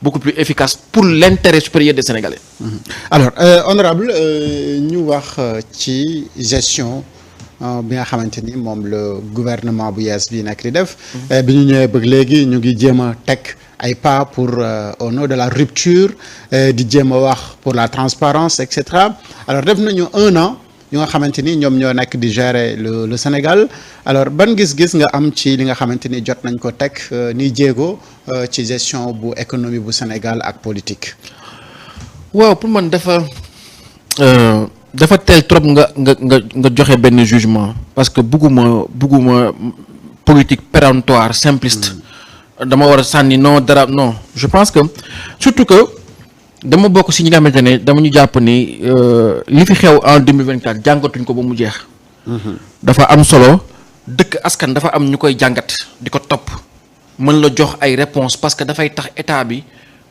beaucoup plus efficace pour l'intérêt supérieur des Sénégalais. Alors honorable ñu wax ci gestion bi nga xamante ni moom le gouvernement bu yees bi nekk di def. bi ñu ñëwee bëgg léegi ñu ngi jéem a teg ay pas pour au nom de la rupture di jéem a wax pour la transparence et cetera alors def nañu 1 an yu nga xamante ni ñoom ñoo nekk di gérer le Sénégal alors ban gis-gis nga am ci li nga xamante ni jot nañ ko teg ni jéego ci gestion bu économie bu Sénégal ak politique. waaw pour man dafa teel trop nga joxe benn jugement parce que bugguma politique péremptoire simpliste. dama war a sànni non dara non je pense que surtout que dama bokk si ñi nga xamante ne dama ñu jàpp ni li fi xew en 2024 jàngatuñ ko ba mu jeex. dafa am solo dëkk askan dafa am ñu koy jàngat di ko topp mën la jox ay réponses parce que dafay tax état bi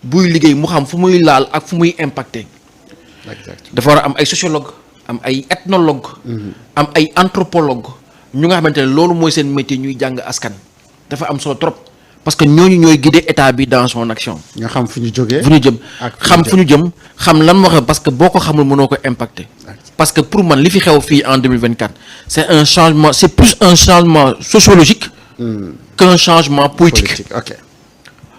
buy liggéey mu xam fu muy laal ak fu muy impacté. dafa war a am ay sociologue am ay ethnologue am ay anthropologue ñu nga xamante ne loolu mooy seen métier ñuy jàng askan dafa am solo trop. parce que ñooñu ñooy guider état bi dans son action. nga xam fu ñu jógee. fu ñu jëm xam fu ñu jëm xam lan moo xam parce que boo ko xamul mënoo ko impacter. parce que pour man li fi xew fii en 2024 c'est un changement c'est plus un changement sociologique. qu'un changement politique. ok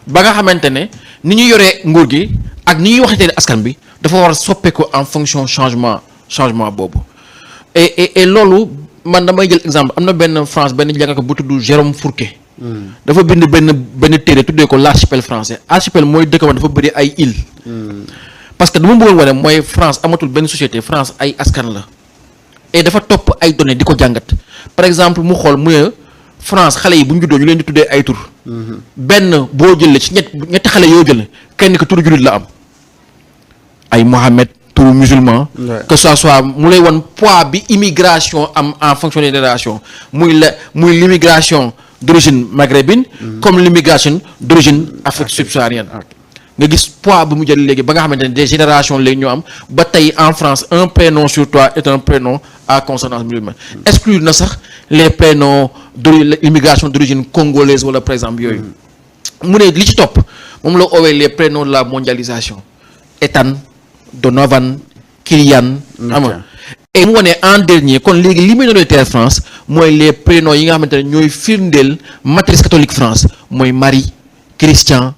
ba nga xamante ne ni ñu yoree nguur gi ak ni ñuy waxatee askan bi dafa war a soppeeku en fonction changement boobu. et loolu man damay jël exemple am na benn France benn jàngkat bu tudd Jérôme Fourquet. dafa bind benn téere tuddee ko l'archipel français archipel mooy dëkk man dafa bëri ay îles. parce que dama bëggoon wane mooy France amatul benn société France ay askan la. et dafa topp ay données di ko jàngat par exemple mu xool mu ne France xale yi bu ñu juddoo ñu leen di tuddee ay tur. benn boo jëlee ci ñetti xale yoo jël kenn ki turu jullit la am ay Mohamed turu musulman. que ça soit mu lay wan poids bi immigration am en fonction des générations muy l'immigration d'origine maghrébine comme l'immigration d'origine Afrique subsaharienne nga gis poids bu mu jël léegi ba nga xamante ne des générations léegi ñoo am ba tey en France un prénom sur toi est un prénom à consonance musulmane exclure na sax les prénoms de l'immigration d'origine congolaise wala par exemple yooyu mu ne li ci topp moom la oowee les prénoms de la mondialisation Ethan Donovan Kylian ama et mu wane en dernier kon léegi li minoritaire France mooy les prénoms yi nga xamante ne ñooy firndeel matrice catholique France mooy Marie Christian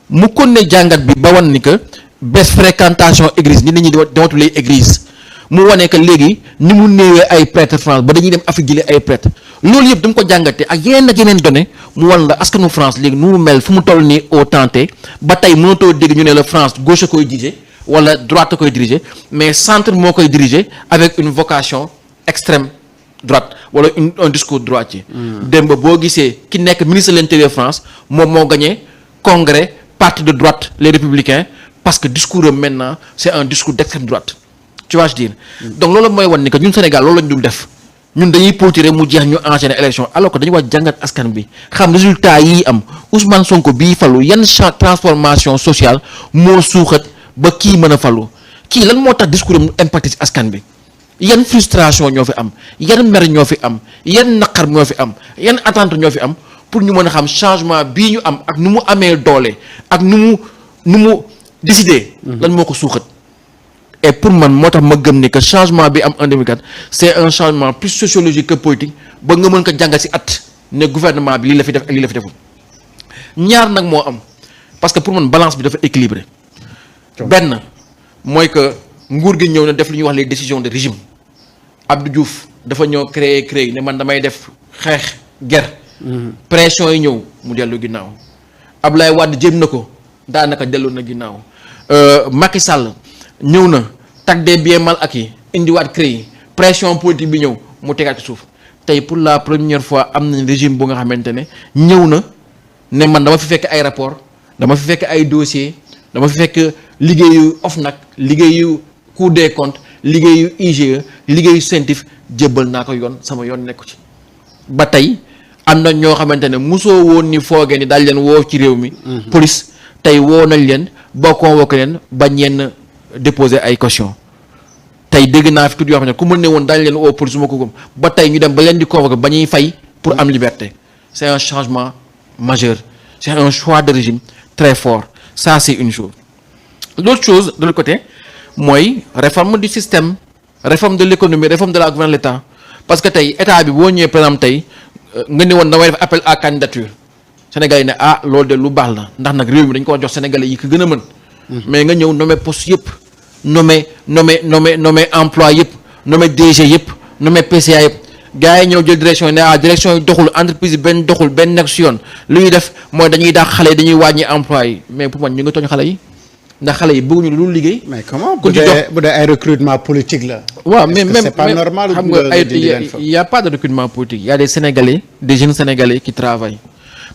mu kon ne jàngat bi ba wan ni que baisse fréquentation église nit ñi dematulee église mu wane que léegi ni mu néewee ay prêtre France ba dañuy dem Afrique jëlee ay prêtre loolu yëpp dama ko jàngatee ak yeneen données mu wan la askanu France léegi nu mu mel fu mu toll nii au tenté ba tey mënatoo dégg ñu ne la France gauche a koy diriger wala droite a koy diriger mais centre moo koy diriger avec une vocation extrême droite wala un discours droitier. démb boo gisee ki nekk ministre de l'intérieur France moom moo gagné congrès parti de droite les républicains parce que discours am maintenant c'est un discours d'extrême droite tu vois je dire. donc loolu mooy wan ni que ñun Sénégal loolu lañ dul def ñun dañuy politique mu jeex ñu enchaîner élection alors que dañu war jàngat askan bi xam résultat yi am Ousmane Sonko bii falu yan transformation sociale moo suuxat ba kii mën a falu kii lan moo tax discours am impacté ci askan bi yan frustration ñoo fi am yan mer ñoo fi am yan naqar ñoo fi am yan attente ñoo fi am pour ñu mën a xam changement bii ñu am ak nu mu amee doole ak nu mu décider. lan moo ko suuxat. et pour man moo tax ma gëm ni que changement bi am en 2024 c'est un changement plus sociologique que politique ba nga mën ko jàngal ci at ne gouvernement bi lii la fi def ak lii la fi deful ñaar nag moo am parce que pour man balance bi dafa équilibré. benn mooy que nguur gi ñëw na def lu ñuy wax les décisions de régime Abdou Diouf dafa ñëw créer ne man damay def xeex guerre. pression yi ñëw mu dellu ginnaaw Abdoulaye Wade jéem na ko daanaka dellu na ginnaaw Macky Sall ñëw na tag des biens mal acquis indiwaat créé pression politique bi ñëw mu tegaat ci suuf tey pour la première fois am nañ régime bu nga xamante ne ñëw na ne man dama fi fekk ay rapport dama fi fekk ay dossier dama fi fekk liggéeyu OFNAC liggéeyu Cour des comptes liggéeyu IGE liggéeyu CENTIF jébbal naa ko yoon sama yoon nekku ci ba tey am na ñoo xamante ne mosoo woon ni foogee ni daal leen woo ci réew mi police tey woo nañ leen ba convoqué leen ba ñenn déposer ay caution tey dégg naa fi tudd yoo xam ne ku mën ne woon daal leen woo police su ma ko gëm ba tey ñu dem ba leen di convoqué ba ñuy fay pour am liberté c'est un changement majeur c'est un choix de régime très fort ça c'est une chose. L'autre chose de l'autre côté mooy réforme du système, réforme de l'économie, réforme de la gouvernance de l'État. Parce que tey état bi boo ñëwee par exemple tey nga ne woon damay def appel à candidature Sénégalais yi ne ah loolu de lu baax la ndax nag réew mi dañ ko jox Sénégalais yi ko gën a mën. mais nga ñëw nommé poste yëpp nommé emploi yëpp nommé DG yëpp nommé PCA yëpp gars yi ñëw jël direction yi ne ah direction yi doxul entreprise yi benn doxul benn nekk si yoon lu ñuy def mooy dañuy daax xale yi dañuy wàññi emploi yi mais pour man ñu ngi tooñ xale yi ndax xale yi bëgguñu lu liggéey. mais comment bu dee ay recrutement politique la. waaw mais même c'est pas normal. xam nga y a pas de recrutement politique y a des Sénégalais des jeunes Sénégalais qui travaillent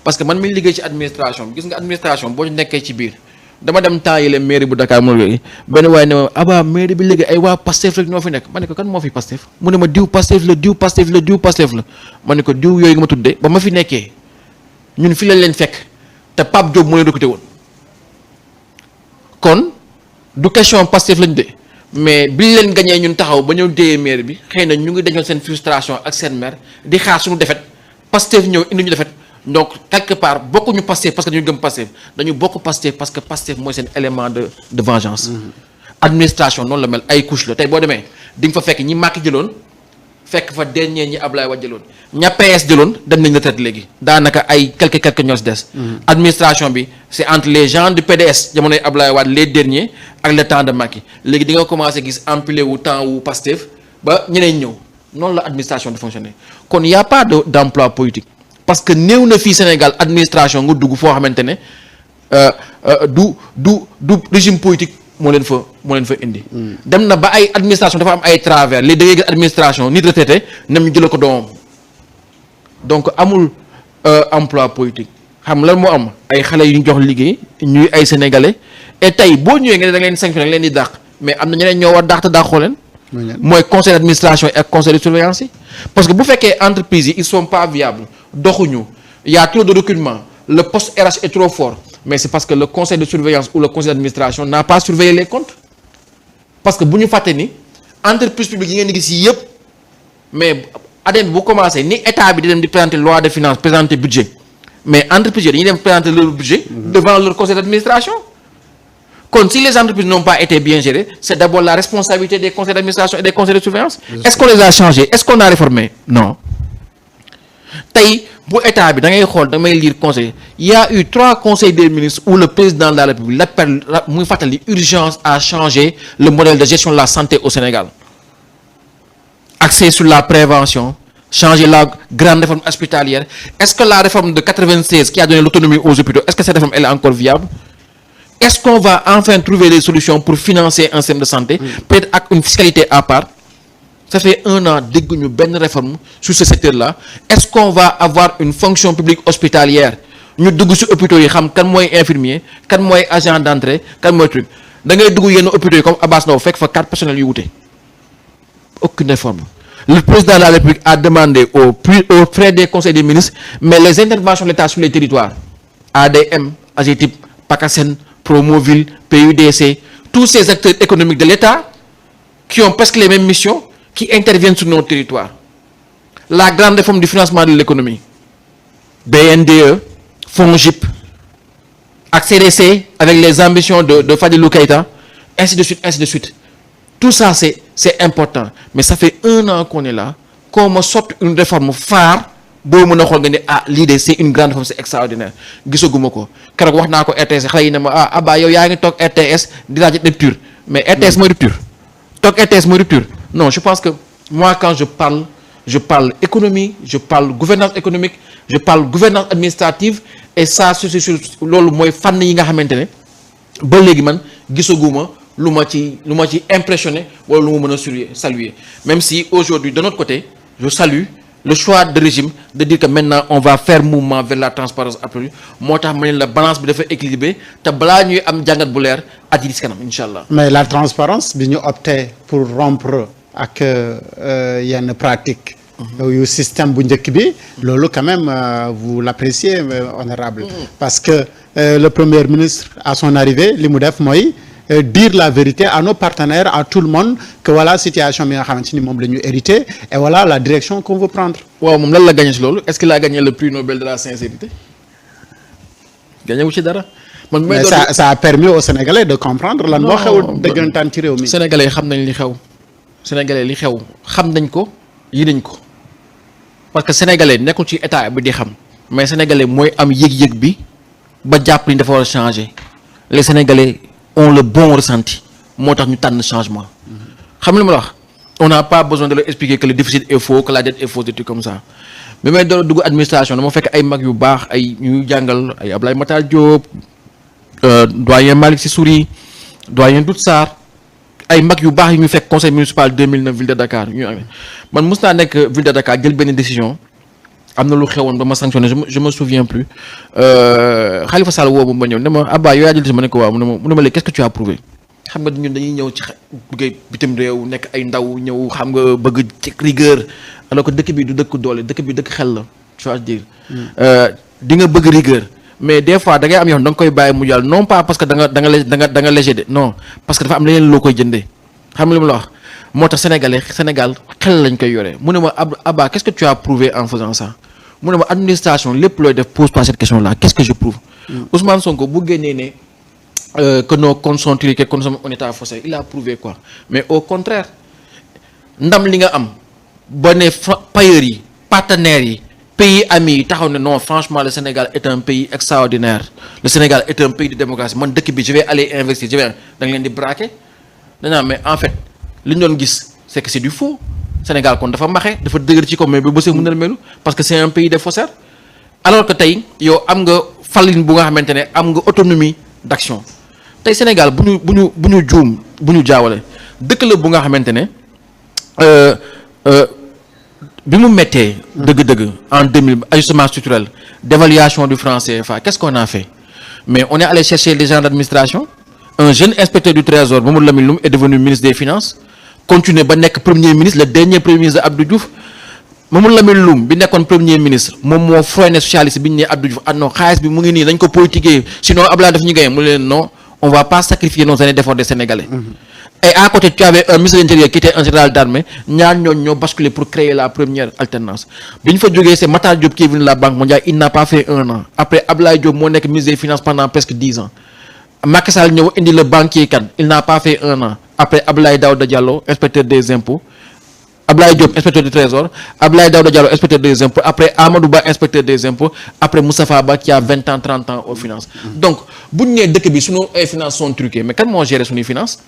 parce que man mi liggéey ci administration bi gis nga administration boo nekkee ci biir dama dem temps yi leen mairie bu Dakar mu ne benn waaye ne ma aba mairie bi léegi ay waa Pastef rek ñoo fi nekk ma ne ko kan moo fi Pastef mu ne ma diw Pastef la diw Pastef la diw Pastef la ma ne ko diw yooyu nga ma tuddee ba ma fi nekkee ñun fi lañ leen fekk te Pape Diop moo leen recruté woon kon du question Pastef lañ de mais biñ leen gañee ñun taxaw ba ñëw téye maire bi xëy na ñu ngi dañoo seen frustration ak seen maire di xaar suñu defet Pastef ñëw indi ñu defet donc quelque part bokkuñu Pastef parce que dañu gëm Pastef dañu bokk Pastef parce que Pastef mooy seen élément de vengeance. administration noonu la mel ay couche la tey boo demee di nga fa fekk ñi Macky jëloon fekk fa dernier ñi Ablaye Wade jëloon ña PS jëloon dem nañ retraite léegi daanaka ay quelques ñoo si des. administration bi c'est entre les gens du PDS jamonoy Ablaye Wade les derniers ak le temps de Macky léegi di nga commencer gis empilé wu temps wu Pastef ba ñeneen ñëw noonu la administration di fonctionner kon y a pas d'emploi politique. parce que néew na fii Sénégal administration nga dugg foo xamante ne du régime politique moo leen fa indi. dem na ba ay administration dafa am ay travers li da ngay gis administration nit retraité nem ñu jëla ko doomam donc amul emploi politique xam lan moo am ay xale yu ñu jox liggéey ñuy ay sénégalais et tey boo ñëwee nga ne da nga leen sanctionné leen di dàq mais am na ñeneen ñoo war dàq te dàqoo leen. mooy conseil d'administration ak conseil de surveillance yi parce que bu fekkee entreprise yi ils sont pas viables doxuñu y a trop de recrutement le poste RH est trop fort mais c'est parce que le conseil de surveillance ou le conseil d'administration n'a pas surveillé les comptes parce que bu ñu fàtte ni entreprise publique yi ngeen di gis yëpp mais ADEME bi bu commencé ni état bi di dem di présenter loi de finances présenter budget mais entreprise yi dañuy dem présenter leur budget devant leur conseil d'administration kon si les entreprises n'ont pas été bien gérées c'est d'abord la responsabilité des conseils d'administration et des conseils de surveillance. Est-ce qu'on les a changés? Est-ce qu'on a réformé? Non. tey bu état bi da ngay xool damay lire conseil il y a eu 3 conseils des ministres où le président de la République l'appelle muy fàttali urgence à changer le modèle de gestion de la santé au Sénégal axé sur la prévention changer la grande réforme hospitalière. Est-ce que la réforme de 96 qui a donné l'autonomie aux hôpitaux est-ce que cette réforme elle est encore viable? Est-ce qu'on va enfin trouver des solutions pour financer un système de santé peut-être avec une fiscalité à part? Ça fait 1 an dégguñu benn réforme sur ce secteur-là. Est-ce qu'on va avoir une fonction publique hospitalière ñu dugg ci hôpitaux yi xam kan mooy infirmier kan mooy agent d'entrée kan mooy truc da ngay dugg yenn hôpitaux yi comme Abass Ndao fekk fa 4 personnels yu wute. Aucune réforme. Le président de la République a demandé aux frais des conseils des ministres mais les interventions de l'État sur les territoires ADM, AGETIP, PACASEN, Promoville, PUDC, tous ces acteurs économiques de l'État qui ont presque les mêmes missions qui interviennent sur nos territoires. La grande réforme du financement de l'économie, BNDE, FONGIP, CDC avec les ambitions de Fadilou Keïta, ainsi de suite, ainsi de suite. Tout ça c'est important, mais ça fait 1 an qu'on est là, qu'on me sorte une réforme phare. boo mën a xool nga ne ah lii de c'est une grande réforme c'est extraordinaire gisaguma ko keroog wax naa ko RTS xale yi ne ma ah Abba yow yaa ngi toog RTS di laaj rupture mais RTS mooy rupture toog RTS mooy rupture non je pense que moi quand je parle économie je parle gouvernance économique je parle gouvernance administrative et ça sur loolu mooy fànn yi nga xamante ne ba léegi man gisaguma lu ma ci impressionné wala lu ma mën a saluer même si aujourd'hui de notre côté je salue le choix de régime de dire que maintenant on va faire mouvement vers la transparence absolue moo tax ma ne la balance bi dafa équilibré te balaa ñuy am jàngat bu leer at yi ci kanam incha allah. mais la transparence bi ñu opté pour rompre ak yenn pratique yu système bu njëkk bi loolu quand même vous l'appréciez honorable parce que le premier ministre à son arrivée li mu def mooy dire la vérité à nos partenaires à tout le monde que voilà situation bi nga xamante ni moom la ñu hérité et voilà la direction qu'on veut prendre. waaw moom lan la gagné si loolu est-ce qu'il a gagné le prix Nobel de la sincérité gagné wu ci dara man mais ça a permis aux Sénégalais de comprendre lan moo xew dëggantaan ci réew mi. Sénégalais xam nañ li xew. Sénégalais li xew xam nañ ko yi nañ ko parce que sénégalais nekkul ci état bi di xam mais sénégalais mooy am yëg-yëg bi ba jàpp ni dafa war a changer les sénégalais ont le bon ressenti moo tax ñu tànn changement. xam nga li ma la wax on n'a pas besoin de leur expliquer que le déficit est faux que la dette est fausse des trucs comme ça bi may doon dugg administration dama fekk ay mag yu baax ay ñuy jàngal ay Ablaye Matar Diop doyen Malick Sy Souris doyen Dout Sarr. ay mag yu baax yi ñu fekk conseil municipal 2009 ville de Dakar ñu amee man mos naa nekk ville de Dakar jël benn décision am na lu xewoon ba ma sanctionné je me souviens plus Khalifa Sall woo ma ñëw ne ma Abba yow yaa jël décision ma ne ko waaw mu ne ma léegi qu'est-ce que tu as prouvé xam nga ñun dañuy ñëw ci bëgg bitim réew nekk ay ndaw ñëw xam nga bëgg ci rigueur alors que dëkk bi du dëkk doole dëkk bi dëkk xel la tu vois dire di nga bëgg rigueur mais des fois da ngay am yoo xam da nga koy bàyyi mu jàll non pas parce que da nga léger de non parce que dafa am leneen loo koy jëndee xam nga li ma la wax moo tax Sénégal xel lañ koy yoree mu ne ma Abba qu'est-ce que tu as prouvé en faisant ça mu ne ma administration lépp looy def pose pas cette question là qu'est-ce que je prouve Ousmane Sonko bu génnee ne que nos comptes sont truqués que nous sommes en état faussé il a prouvé quoi mais au contraire ndam li nga am ba ne payeurs yi partenaires yi pays amis yi taxaw ne non franchement le Sénégal est un pays extraordinaire le Sénégal est un pays de démocratie man dëkk bi je vais aller investir da nga leen di braquer danaa mais en fait li ñu doon gis c'est que c'est du faux Sénégal kon dafa maxe dafa dëgër ci ko mais ba bësee mën na melu parce que c'est un pays de faussaires alors que tey yow am nga falin bu nga xamante ne am nga autonomie d'action tey Sénégal bu ñu juum bu ñu jaawale dëkk la bu nga xamante ne bi mu méttee dëgg-dëgg en 2000 ajustement structurel d'évaluation du franc CFA qu'est-ce qu'on a fait mais on est allé chercher les gens d'administration un jeune inspecteur du trésor Mamadou Lamine Loum est devenu ministre des finances continuer ba nekk premier ministre le dernier premier ministre de Abdou Diouf Mamadou Lamine Loum bi nekkoon premier ministre moom moo freiné socialiste bi ñu ne Abdou Diouf non xaalis bi mu ngi nii dañ ko politiquer sinon Abdoulaye daf ñu gañe mu leen non on va pas sacrifier nos années d'efforts des Sénégalais. Et à côté tu avais un ministre de l'Intérieur qui était un général d'armée ñaar ñooñu ñoo basculé pour créer la première alternance bi ñu fa jógee c'est Matar Diop qui est venu de la Banque mondiale il n'a pas fait un an après Abdoulaye Diop moo nekk ministre des finances pendant presque 10 ans Macky Sall ñëw indi le banquier kan il n'a pas fait un an après Abdoulaye Daouda Diallo inspecteur des impôts Abdoulaye Diop inspecteur du trésor Abdoulaye Daouda Diallo inspecteur des impôts après Amadou Ba inspecteur des impôts après Moustapha Ba qui a 20 ans 30 ans aux finances donc bu ñu nee dëkk bi sunu ay finances sont truquées mais kan moo géré suñuy finances.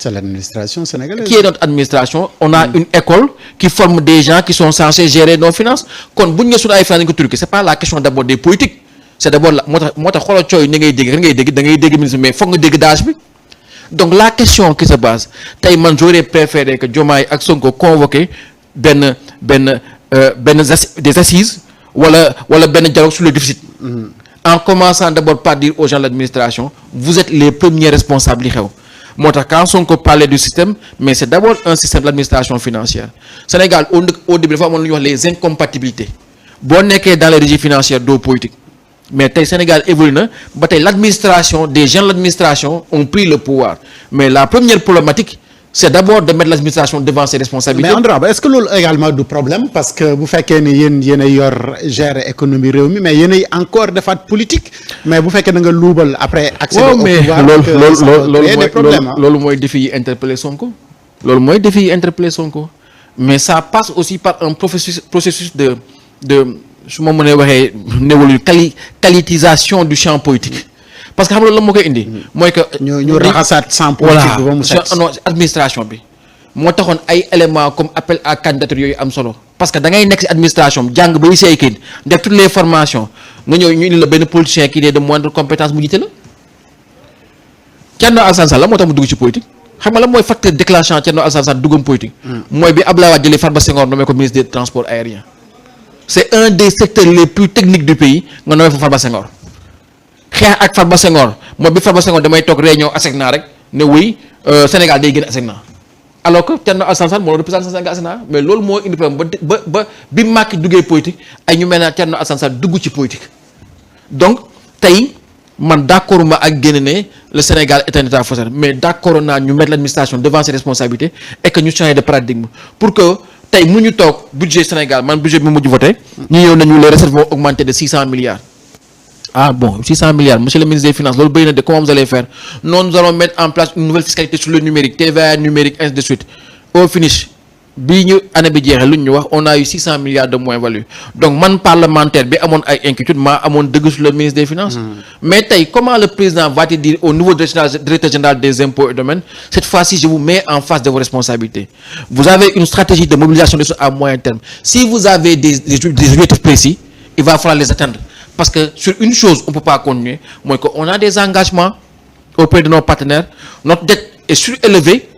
C'est l'administration sénégalaise. Qui est notre administration on a une école qui forme des gens qui sont censés gérer nos finances kon bu ñu nee sunu ay finances dañu ko truqué c'est pas la question d'abord des politiques c'est d'abord la moo tax xoolal cooy ni ngay dégg da ngay dégg ministre mais foog nga dégg daaj bi donc la question qui se base tey man j'aurais préféré que Diomaye ak Sonko convoqué des assises wala benn dialogue sur le déficit en commençant d'abord par dire aux gens de l'administration vous êtes les premiers responsables li xew moo tax quand Sonko parlait du système mais c'est d'abord un système de l'administration financière Sénégal au début dafa amoon lu ñuy wax les incompatibilités boo nekkee dans les régies financières doo politique mais tey Sénégal évolue na ba tey l'administration des gens de l'administration ont pris le pouvoir mais la première problématique c'est d'abord de mettre l'administration devant ses responsabilités. mais Andra Ba est-ce que loolu également du problème parce que bu fekkee ni yéen a yor gérer économie réew mi mais yéen ay encore defaat politique mais bu fekkee da nga luubal après. accéder au pouvoir loolu mooy défi yi interpeller Sonko. loolu mooy défi yi interpeller Sonko mais ça passe aussi par un processus de su ma mënee waxee néewul qualitisation du champ politique. parce que xam nga loolu moo koy indi. mooy que ñu raxasaat sans politique bi ba mu set. non administration bi moo taxoon ay éléments comme appel à candidature yooyu am solo parce que da ngay nekk ci administration bi jàng bay say kayit def toutes les formations nga ñëw ñu indi la benn politicien qui est de moindre compétence mu jiite la. Thierno Alassane Sall la moo tax mu dugg ci politique xam nga la mooy facteur déclenchant Thierno Alassane Sall duggam politique. mooy bi Abdoulaye Wade jëlee Farba Senghor nommé ko ministre des transports aériens. c'est un des secteurs les plus techniques du pays nga nommé fa Farba Senghor. xeex ak Farba Senghor mooy bi Farba Senghor damay toog réunion ASECNA rek ne wuy Sénégal day génn ASECNA alors que Thierno Alassane Sall moo représenté Sénégal ASECNA mais loolu moo indi problème ba bi Macky duggee politique ay ñu mel ne Thierno Alassane Sall dugg ci politique donc tey man d'accord ma ak génn ne le Sénégal est un état faussaire mais d'accord naa ñu mettre l'administration devant ses responsabilités et que ñu changer de paradigme pour que tey mu ñu toog budget Sénégal man budget bi mujj voté ñu ñëw nañu les réserves vont augmenter de 600 milliards Ah bon, 600 milliards, monsieur le ministre des Finances, loolu bëri na de, comment vous allez faire? Non, nous allons mettre en place une nouvelle fiscalité sur le numérique, TVA numérique, ainsi de suite. Au finish, bii ñu année bi jeexee lu ñu wax, on a eu 600 milliards de moins-value. Donc man parlementaire bi amoon ay inquiétude maa amoon dëgg sur le ministre des Finances. Mais tey comment le président va te dire au niveau directeur général des impôts et domaines, cette fois-ci je vous mets en face de vos responsabilités. Vous avez une stratégie de mobilisation des ressources à moyen terme. Si vous avez des objectifs précis, il va falloir les atteindre. Parce que sur une chose on ne peut pas continuer, mooy qu'on a des engagements auprès de nos partenaires, notre dette est surélevée.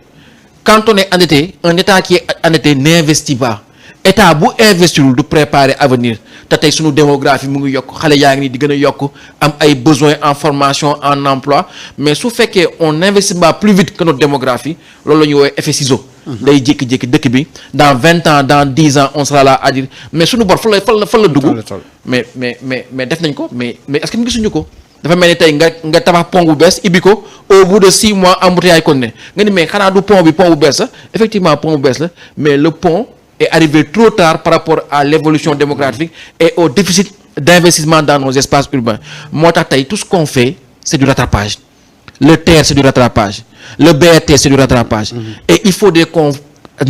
Quand on est endetté, un État qui est endetté n'investit pas. État bu investirul du préparer avenir te tey sunu démographie mu ngi yokk xale yaa ngi nii di gën a yokk am ay besoins en formation en emploi mais su fekkee on n'investit pas plus vite que notre démographie loolu la ñuy woowee effet ciseau. day jékki-jékki dëkk bi dans 20 ans dans 10 ans on sera là à dire mais sunu bor fan la dugg. mais def nañ ko mais est-ce que gisuñu ko. dafa mel ni tey nga tabax pont bu bees ibbi ko au bout de 6 mois embouteillage kon ne nga ni mais xanaa du pont bi pont bu bees la effectivement pont bu bees la mais le pont est arrivé trop tard par rapport à l'évolution démographique et au déficit d'investissement dans nos espaces urbains moo tax tey tout ce qu'on fait c'est du rattrapage le TER c'est du rattrapage le BRT c'est du rattrapage et il faut qu'on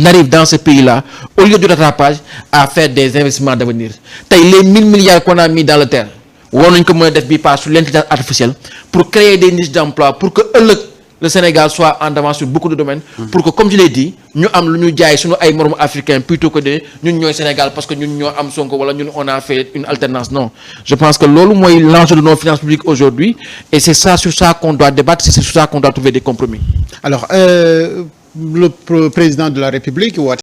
arrive dans ce pays-là au lieu du rattrapage à faire des investissements d'avenir tey les 1000 milliards qu'on a mis dans le TER war nañ ko mën a def bi pas sur l'intelligence artificielle pour créer des niches d'emploi pour que ëllëg le Sénégal soit en avance sur beaucoup de domaines pour que comme je l'ai dit ñu am lu ñu jaay suñu ay moromu africains plutôt que de ñun ñooy Sénégal parce que ñun ñoo am Sonko wala ñun on a fait une alternance non je pense que loolu mooy l'enjeu de nos finances publiques aujourd'hui et c'est ça sur ça qu'on doit débattre c'est sur ça qu'on doit trouver des compromis. Alors le président de la République